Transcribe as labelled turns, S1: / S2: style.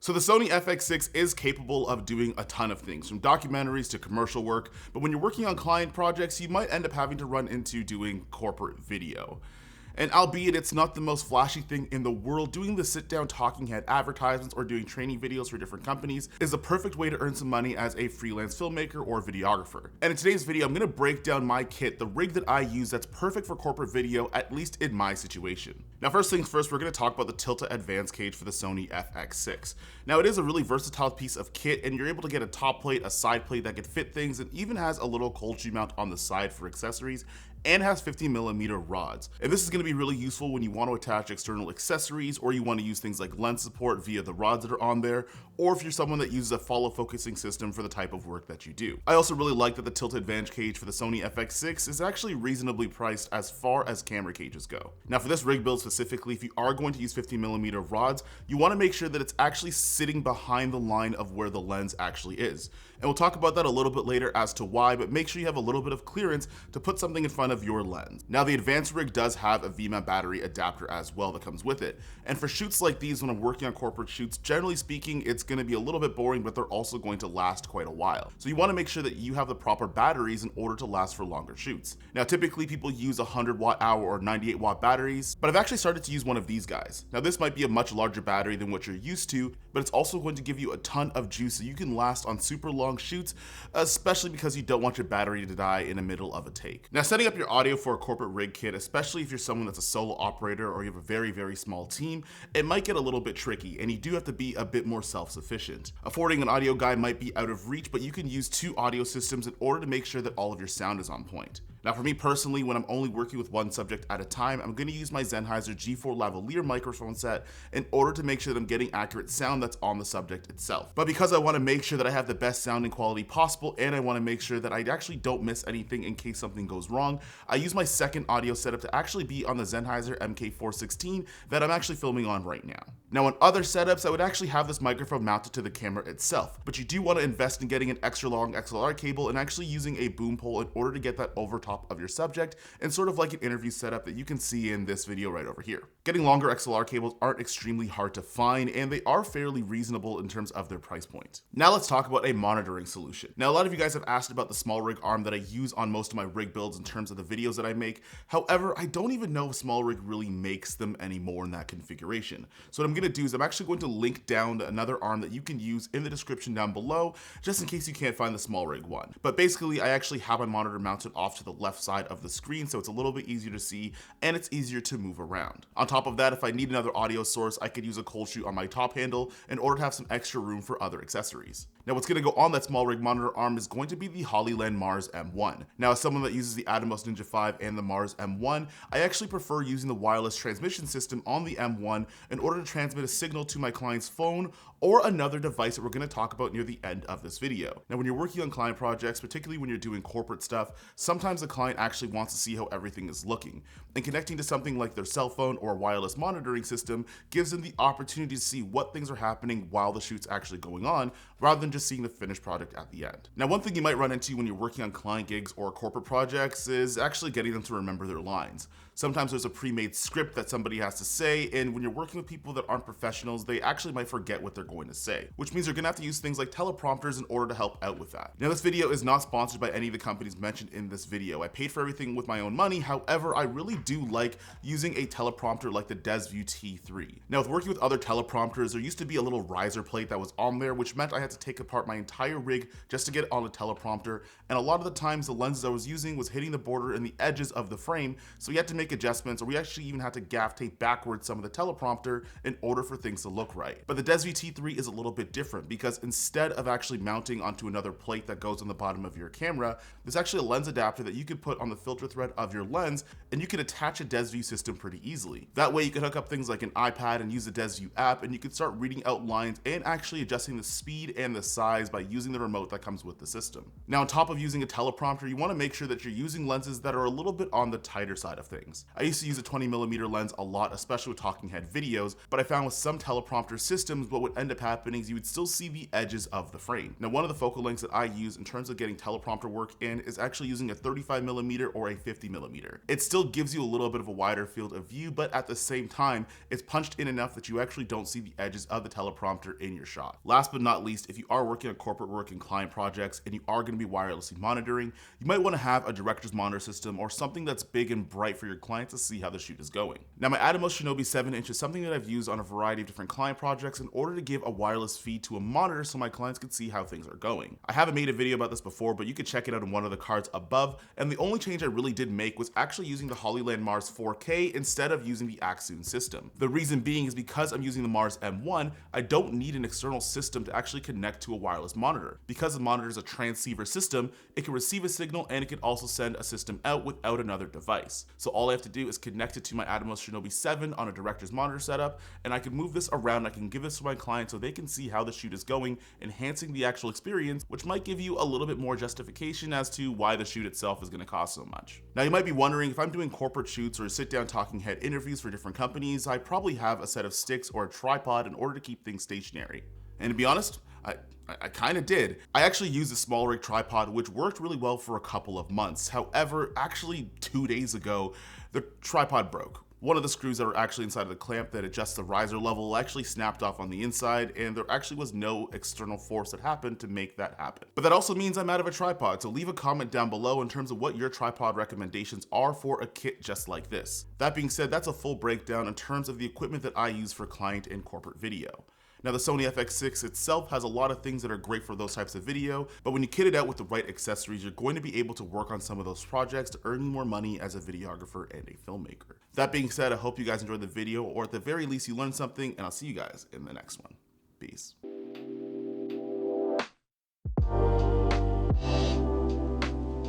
S1: So the Sony FX6 is capable of doing a ton of things, from documentaries to commercial work, but when you're working on client projects, you might end up having to run into doing corporate video. And albeit it's not the most flashy thing in the world, doing the sit-down talking head advertisements or doing training videos for different companies is a perfect way to earn some money as a freelance filmmaker or videographer. And in today's video, I'm gonna break down my kit, the rig that I use that's perfect for corporate video, at least in my situation. Now, first things first, we're gonna talk about the Tilta Advanced cage for the Sony FX6. Now, it is a really versatile piece of kit, and you're able to get a top plate, a side plate that can fit things, and even has a little cold shoe mount on the side for accessories, and has 50mm rods. And this is going to be really useful when you want to attach external accessories, or you want to use things like lens support via the rods that are on there, or if you're someone that uses a follow focusing system for the type of work that you do. I also really like that the Tilta Advanced cage for the Sony FX6 is actually reasonably priced as far as camera cages go. Now, for this rig build specifically, if you are going to use 50mm rods, you want to make sure that it's actually sitting behind the line of where the lens actually is. And we'll talk about that a little bit later as to why, but make sure you have a little bit of clearance to put something in front of your lens. Now, the Advanced rig does have a VMAP battery adapter as well that comes with it. And for shoots like these, when I'm working on corporate shoots, generally speaking, it's going to be a little bit boring, but they're also going to last quite a while. So you want to make sure that you have the proper batteries in order to last for longer shoots. Now, typically people use 100 Wh or 98 W batteries, but I've actually started to use one of these guys. Now, this might be a much larger battery than what you're used to, but it's also going to give you a ton of juice so you can last on super long shoots, especially because you don't want your battery to die in the middle of a take. Now, setting up your audio for a corporate rig kit, especially if you're someone that's a solo operator or you have a very, very small team, it might get a little bit tricky, and you do have to be a bit more self-sufficient. Affording an audio guy might be out of reach, but you can use 2 audio systems in order to make sure that all of your sound is on point. Now, for me personally, when I'm only working with one subject at a time, I'm going to use my Sennheiser G4 lavalier microphone set in order to make sure that I'm getting accurate sound that's on the subject itself. But because I want to make sure that I have the best sounding quality possible, and I want to make sure that I actually don't miss anything in case something goes wrong, I use my second audio setup to actually be on the Sennheiser MK416 that I'm actually filming on right now. Now, on other setups, I would actually have this microphone mounted to the camera itself, but you do want to invest in getting an extra long XLR cable and actually using a boom pole in order to get that over top of your subject, and sort of like an interview setup that you can see in this video right over here. Getting longer XLR cables aren't extremely hard to find, and they are fairly reasonable in terms of their price point. Now let's talk about a monitoring solution. Now, a lot of you guys have asked about the small rig arm that I use on most of my rig builds in terms of the videos that I make. However, I don't even know if small rig really makes them anymore in that configuration. So what I'm gonna do is I'm actually going to link down another arm that you can use in the description down below, just in case you can't find the small rig one. But basically, I actually have my monitor mounted off to the left side of the screen, so it's a little bit easier to see and it's easier to move around. On top of that, if I need another audio source, I could use a cold shoe on my top handle in order to have some extra room for other accessories. Now, what's going to go on that small rig monitor arm is going to be the Hollyland Mars M1. Now, as someone that uses the Atomos Ninja 5 and the Mars M1, I actually prefer using the wireless transmission system on the M1 in order to transmit a signal to my client's phone or another device that we're going to talk about near the end of this video. Now, when you're working on client projects, particularly when you're doing corporate stuff, sometimes the client actually wants to see how everything is looking. And connecting to something like their cell phone or wireless monitoring system gives them the opportunity to see what things are happening while the shoot's actually going on, rather than just seeing the finished product at the end. Now, one thing you might run into when you're working on client gigs or corporate projects is actually getting them to remember their lines. Sometimes there's a pre-made script that somebody has to say, and when you're working with people that aren't professionals, they actually might forget what they're going to say, which means you're gonna have to use things like teleprompters in order to help out with that. Now, this video is not sponsored by any of the companies mentioned in this video. I paid for everything with my own money. However, I really do like using a teleprompter like the DesView T3. Now, with working with other teleprompters, there used to be a little riser plate that was on there, which meant I had to take apart my entire rig just to get it on a teleprompter, and a lot of the times the lenses I was using was hitting the border and the edges of the frame, so we had to make adjustments, or we actually even had to gaff tape backwards some of the teleprompter in order for things to look right. But the DesView T3 is a little bit different, because instead of actually mounting onto another plate that goes on the bottom of your camera, there's actually a lens adapter that you could put on the filter thread of your lens, and you can attach a DesView system pretty easily. That way you can hook up things like an iPad and use the DesView app, and you can start reading out lines and actually adjusting the speed and the size by using the remote that comes with the system. Now, on top of using a teleprompter, you want to make sure that you're using lenses that are a little bit on the tighter side of things. I used to use a 20mm lens a lot, especially with talking head videos, but I found with some teleprompter systems, what would end up happening is you would still see the edges of the frame. Now, one of the focal lengths that I use in terms of getting teleprompter work in is actually using a 45mm or a 50mm. It still gives you a little bit of a wider field of view, but at the same time, it's punched in enough that you actually don't see the edges of the teleprompter in your shot. Last but not least, if you are working on corporate work and client projects and you are going to be wirelessly monitoring, you might want to have a director's monitor system or something that's big and bright for your client to see how the shoot is going. Now, my Atomos Shinobi 7-inch is something that I've used on a variety of different client projects in order to give a wireless feed to a monitor so my clients can see how things are going. I haven't made a video about this before, but you can check it out in one of the cards above, and the only change I really did make was actually using the Hollyland Mars 4K instead of using the Axoon system. The reason being is because I'm using the Mars M1, I don't need an external system to actually connect to a wireless monitor. Because the monitor is a transceiver system, it can receive a signal and it can also send a system out without another device. So all I have to do is connect it to my Atomos Shinobi 7 on a director's monitor setup, and I can move this around. I can give this to my client so they can see how the shoot is going, enhancing the actual experience, which might give you a little bit more justification as to why the shoot itself is going to cost so much. Now, you might be wondering, if I'm doing corporate shoots or sit down talking head interviews for different companies, I probably have a set of sticks or a tripod in order to keep things stationary. And to be honest, I kind of did. I actually used a small rig tripod, which worked really well for a couple of months. However, actually 2 days ago, the tripod broke. One of the screws that are actually inside of the clamp that adjusts the riser level actually snapped off on the inside, and there actually was no external force that happened to make that happen. But that also means I'm out of a tripod, so leave a comment down below in terms of what your tripod recommendations are for a kit just like this. That being said, that's a full breakdown in terms of the equipment that I use for client and corporate video. Now, the Sony FX6 itself has a lot of things that are great for those types of video, but when you kit it out with the right accessories, you're going to be able to work on some of those projects to earn more money as a videographer and a filmmaker. That being said, I hope you guys enjoyed the video, or at the very least you learned something, and I'll see you guys in the next one. Peace.